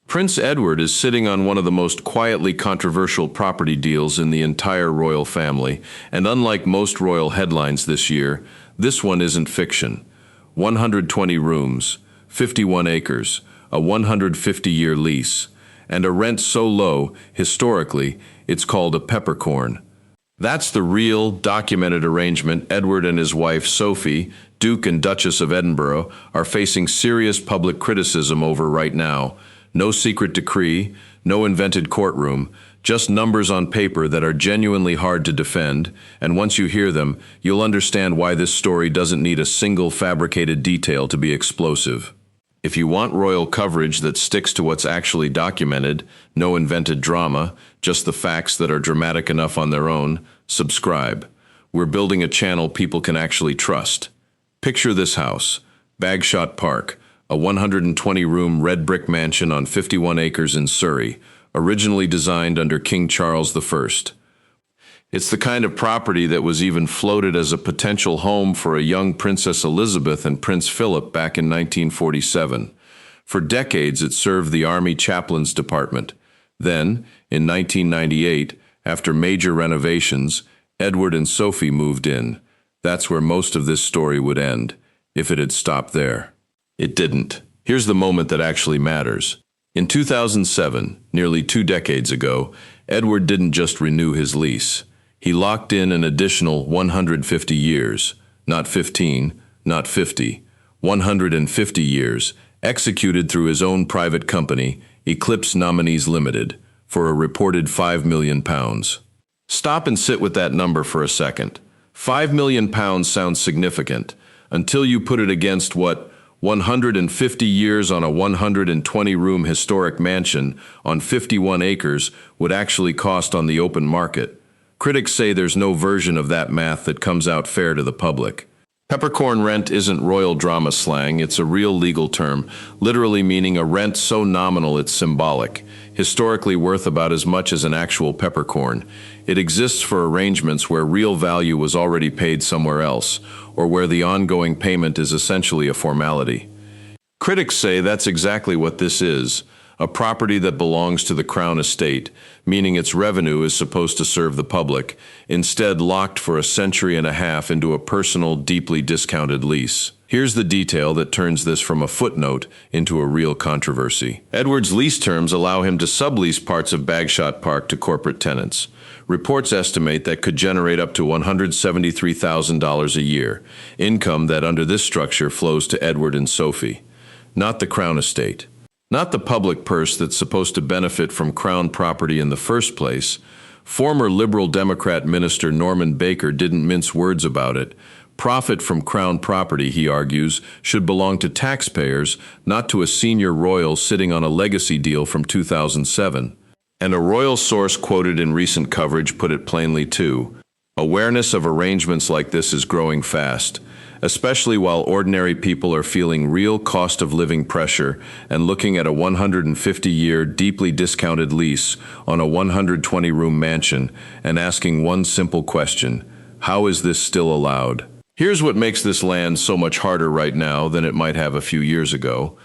Prince Edward is sitting on one of the most quietly controversial property deals in the entire royal family, and unlike most royal headlines this year, this one isn't fiction. 120 rooms, 51 acres, a 150-year lease, and a rent so low, historically, it's called a peppercorn. That's the real, documented arrangement Edward and his wife, Sophie, Duke and Duchess of Edinburgh, are facing serious public criticism over right now. No secret decree, no invented courtroom, just numbers on paper that are genuinely hard to defend, and once you hear them, you'll understand why this story doesn't need a single fabricated detail to be explosive. If you want royal coverage that sticks to what's actually documented, no invented drama, just the facts that are dramatic enough on their own, subscribe. We're building a channel people can actually trust. Picture this house, Bagshot Park, a 120-room red brick mansion on 51 acres in Surrey, originally designed under King Charles I. It's the kind of property that was even floated as a potential home for a young Princess Elizabeth and Prince Philip back in 1947. For decades, it served the Army Chaplains Department. Then, in 1998, after major renovations, Edward and Sophie moved in. That's where most of this story would end, if it had stopped there. It didn't. Here's the moment that actually matters. In 2007, nearly 2 decades ago, Edward didn't just renew his lease. He locked in an additional 150 years, not 15, not 50, 150 years, executed through his own private company, Eclipse Nominees Limited, for a reported £5 million. Stop and sit with that number for a second. £5 million sounds significant, until you put it against what 150 years on a 120-room historic mansion on 51 acres would actually cost on the open market. Critics say there's no version of that math that comes out fair to the public. Peppercorn rent isn't royal drama slang, it's a real legal term, literally meaning a rent so nominal it's symbolic, historically worth about as much as an actual peppercorn. It exists for arrangements where real value was already paid somewhere else, or where the ongoing payment is essentially a formality. Critics say that's exactly what this is, a property that belongs to the Crown Estate, meaning its revenue is supposed to serve the public, instead locked for a century and a half into a personal, deeply discounted lease. Here's the detail that turns this from a footnote into a real controversy. Edward's lease terms allow him to sublease parts of Bagshot Park to corporate tenants. Reports estimate that could generate up to $173,000 a year, income that under this structure flows to Edward and Sophie, not the Crown Estate. Not the public purse that's supposed to benefit from Crown property in the first place. Former Liberal Democrat Minister Norman Baker didn't mince words about it. Profit from Crown property, he argues, should belong to taxpayers, not to a senior royal sitting on a legacy deal from 2007. And a royal source quoted in recent coverage put it plainly too. Awareness of arrangements like this is growing fast, especially while ordinary people are feeling real cost of living pressure and looking at a 150-year, deeply discounted lease on a 120-room mansion and asking one simple question: how is this still allowed? Here's what makes this land so much harder right now than it might have a few years ago.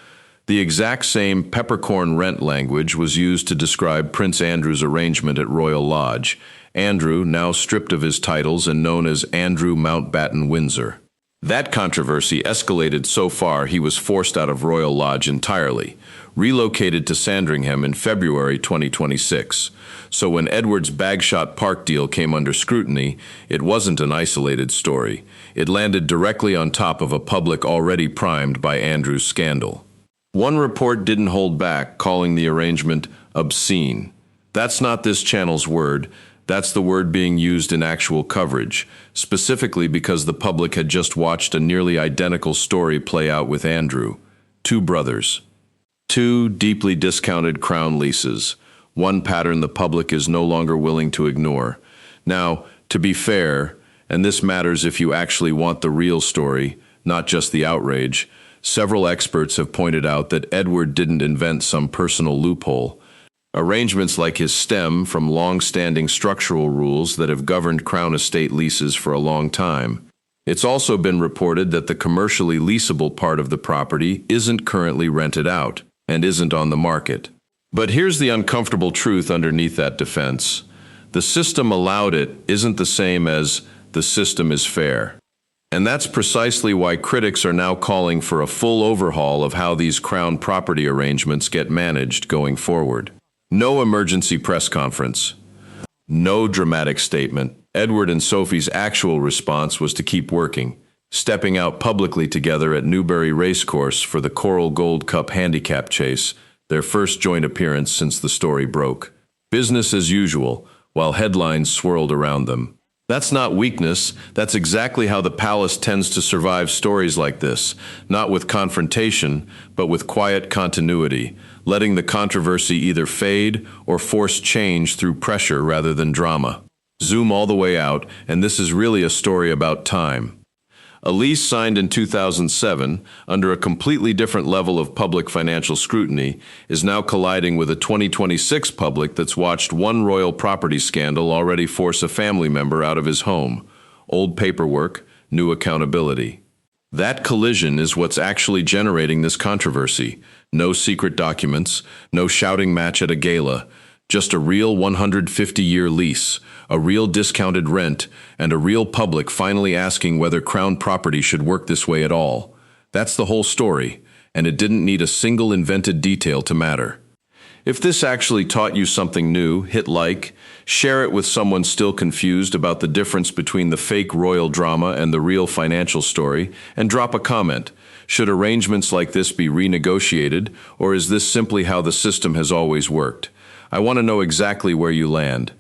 The exact same peppercorn rent language was used to describe Prince Andrew's arrangement at Royal Lodge. Andrew, now stripped of his titles and known as Andrew Mountbatten Windsor. That controversy escalated so far he was forced out of Royal Lodge entirely, relocated to Sandringham in February 2026. So when Edward's Bagshot Park deal came under scrutiny, it wasn't an isolated story. It landed directly on top of a public already primed by Andrew's scandal. One report didn't hold back, calling the arrangement obscene. That's not this channel's word. That's the word being used in actual coverage, specifically because the public had just watched a nearly identical story play out with Andrew. 2 brothers. 2 deeply discounted Crown leases. One pattern the public is no longer willing to ignore. Now, to be fair, and this matters if you actually want the real story, not just the outrage, several experts have pointed out that Edward didn't invent some personal loophole. Arrangements like his stem from long-standing structural rules that have governed Crown Estate leases for a long time. It's also been reported that the commercially leasable part of the property isn't currently rented out and isn't on the market. But here's the uncomfortable truth underneath that defense. The system allowed it isn't the same as the system is fair. And that's precisely why critics are now calling for a full overhaul of how these Crown property arrangements get managed going forward. No emergency press conference. No dramatic statement. Edward and Sophie's actual response was to keep working, stepping out publicly together at Newbury Racecourse for the Coral Gold Cup handicap chase, their first joint appearance since the story broke. Business as usual, while headlines swirled around them. That's not weakness, that's exactly how the palace tends to survive stories like this, not with confrontation, but with quiet continuity, letting the controversy either fade or force change through pressure rather than drama. Zoom all the way out, and this is really a story about time. A lease signed in 2007, under a completely different level of public financial scrutiny, is now colliding with a 2026 public that's watched one royal property scandal already force a family member out of his home. Old paperwork, new accountability. That collision is what's actually generating this controversy. No secret documents, no shouting match at a gala, just a real 150-year lease, a real discounted rent, and a real public finally asking whether Crown property should work this way at all. That's the whole story, and it didn't need a single invented detail to matter. If this actually taught you something new, hit like, share it with someone still confused about the difference between the fake royal drama and the real financial story, and drop a comment. Should arrangements like this be renegotiated, or is this simply how the system has always worked? I want to know exactly where you land.